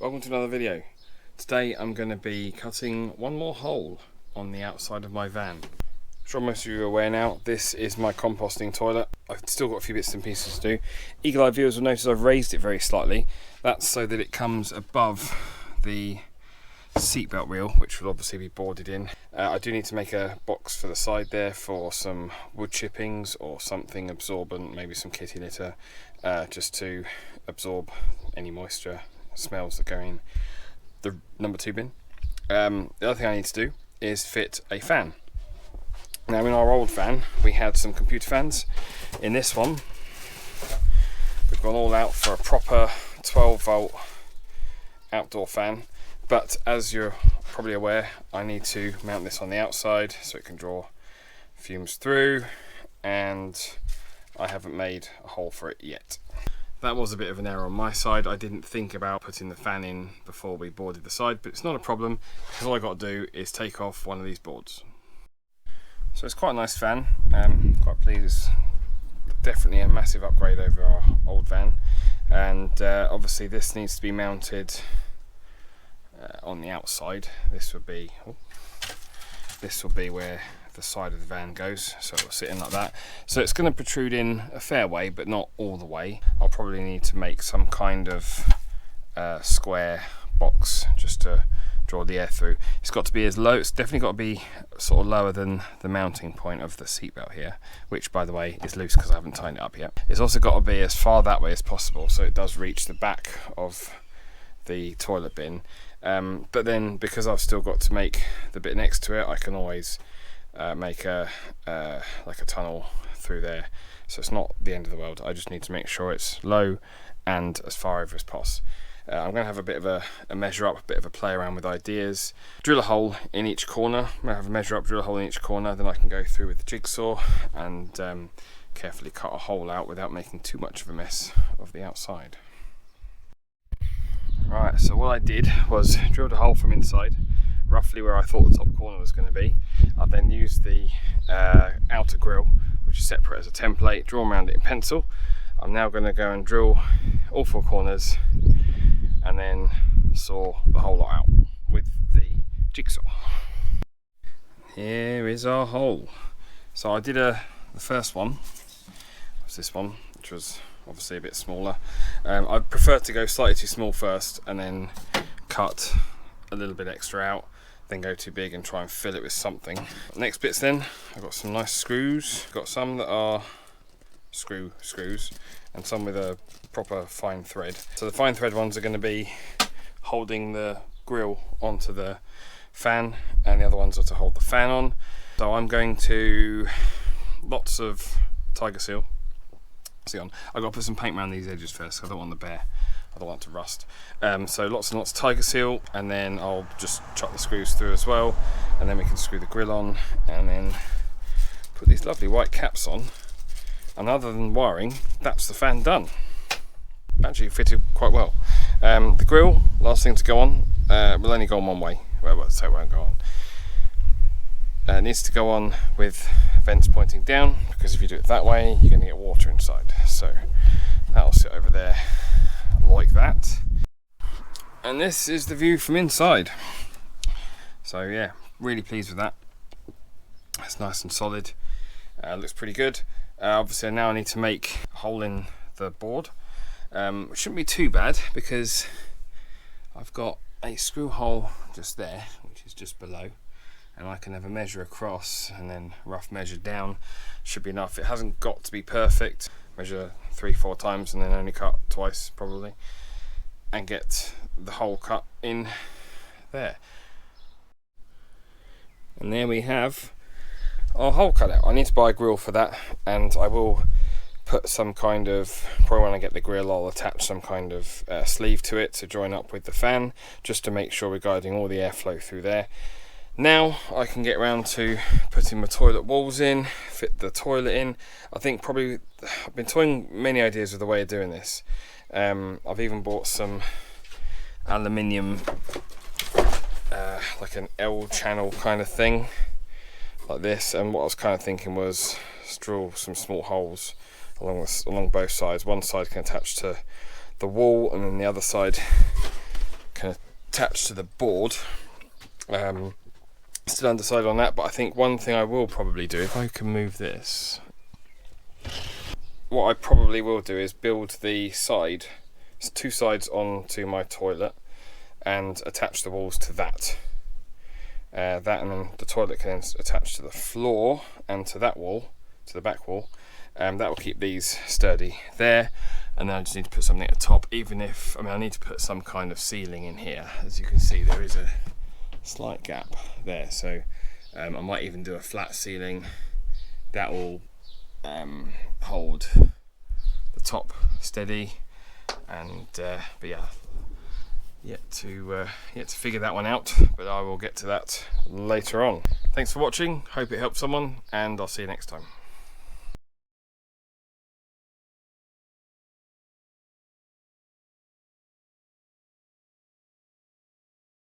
Welcome to another video. Today I'm going to be cutting one more hole on the outside of my van. I'm sure most of you are aware now, this is my composting toilet. I've still got a few bits and pieces to do. Eagle-eyed viewers will notice I've raised it very slightly. That's so that it comes above the seatbelt reel, which will obviously be boarded in. I do need to make a box for the side there for some wood chippings or something absorbent, maybe some kitty litter, just to absorb any moisture smells that go in the number 2 bin. The other thing I need to do is fit a fan. Now in our old van we had some computer fans. In this one we've gone all out for a proper 12 volt outdoor fan, but as you're probably aware I need to mount this on the outside so it can draw fumes through, and I haven't made a hole for it yet. That was a bit of an error on my side. I didn't think about putting the fan in before we boarded the side, but it's not a problem because all I got to do is take off one of these boards. So it's quite a nice fan. Quite pleased. It's definitely a massive upgrade over our old van, and obviously this needs to be mounted on the outside. This will be where the side of the van goes, so it'll sit in like that. So it's going to protrude in a fair way, but not all the way. I'll probably need to make some kind of square box just to draw the air through. It's got to be as low, it's definitely got to be sort of lower than the mounting point of the seatbelt here, which by the way is loose because I haven't tightened it up yet. It's also got to be as far that way as possible so it does reach the back of the toilet bin. But then because I've still got to make the bit next to it, I can always make like a tunnel through there, so it's not the end of the world. I just need to make sure it's low and as far over as possible. I'm going to have a bit of a measure up, a bit of a play around with ideas. Drill a hole in each corner. I'm going to have a measure up, drill a hole in each corner, then I can go through with the jigsaw and carefully cut a hole out without making too much of a mess of the outside. Right, so what I did was drilled a hole from inside, roughly where I thought the top corner was going to be. I then used the outer grill, which is separate as a template, draw around it in pencil. I'm now going to go and drill all 4 corners and then saw the whole lot out with the jigsaw. Here is our hole. So I did the first one, was this one, which was obviously a bit smaller. I prefer to go slightly too small first and then cut a little bit extra out, then go too big and try and fill it with something. Next bits then, I've got some nice screws. Got some that are screws and some with a proper fine thread. So the fine thread ones are going to be holding the grill onto the fan, and the other ones are to hold the fan on. So I'm going to lots of tiger seal. I've got to put some paint around these edges first. I don't want the bare, I don't want it to rust. So lots and lots of tiger seal, and then I'll just chuck the screws through as well, and then we can screw the grill on and then put these lovely white caps on. And other than wiring, that's the fan done. Actually fitted quite well. The grill, last thing to go on, will only go on one way, so it won't go on. It needs to go on with vents pointing down, because if you do it that way you're going to get water inside. So that'll sit over there like that. And this is the view from inside. So yeah, really pleased with that. It's nice and solid. Looks pretty good. Obviously now I need to make a hole in the board, which shouldn't be too bad because I've got a screw hole just there, which is just below, and I can have a measure across and then rough measure down. Should be enough. It hasn't got to be perfect. Measure 3-4 times and then only cut twice probably, and get the hole cut in there. And there we have our hole cut out. I need to buy a grill for that, and I will put some kind of, probably when I get the grill I'll attach some kind of sleeve to it to join up with the fan, just to make sure we're guiding all the airflow through there. Now I can get around to putting my toilet walls in, fit the toilet in. I think probably, I've been toying many ideas with the way of doing this. I've even bought some aluminium, like an L channel kind of thing, like this, and what I was kind of thinking was drill some small holes along both sides. One side can attach to the wall, and then the other side attached to the board. Still undecided on that, but I think one thing I will probably do, if I can move this, what I probably will do is build the side, two sides onto my toilet, and attach the walls to that. That, and then the toilet can attach to the floor and to that wall, to the back wall. That will keep these sturdy there. And then I just need to put something at the top, even if, I mean, I need to put some kind of ceiling in here. As you can see, there is a slight gap there, so I might even do a flat ceiling that will hold the top steady. And but yeah, yet to figure that one out, but I will get to that later on. Thanks for watching, hope it helped someone, and I'll see you next time.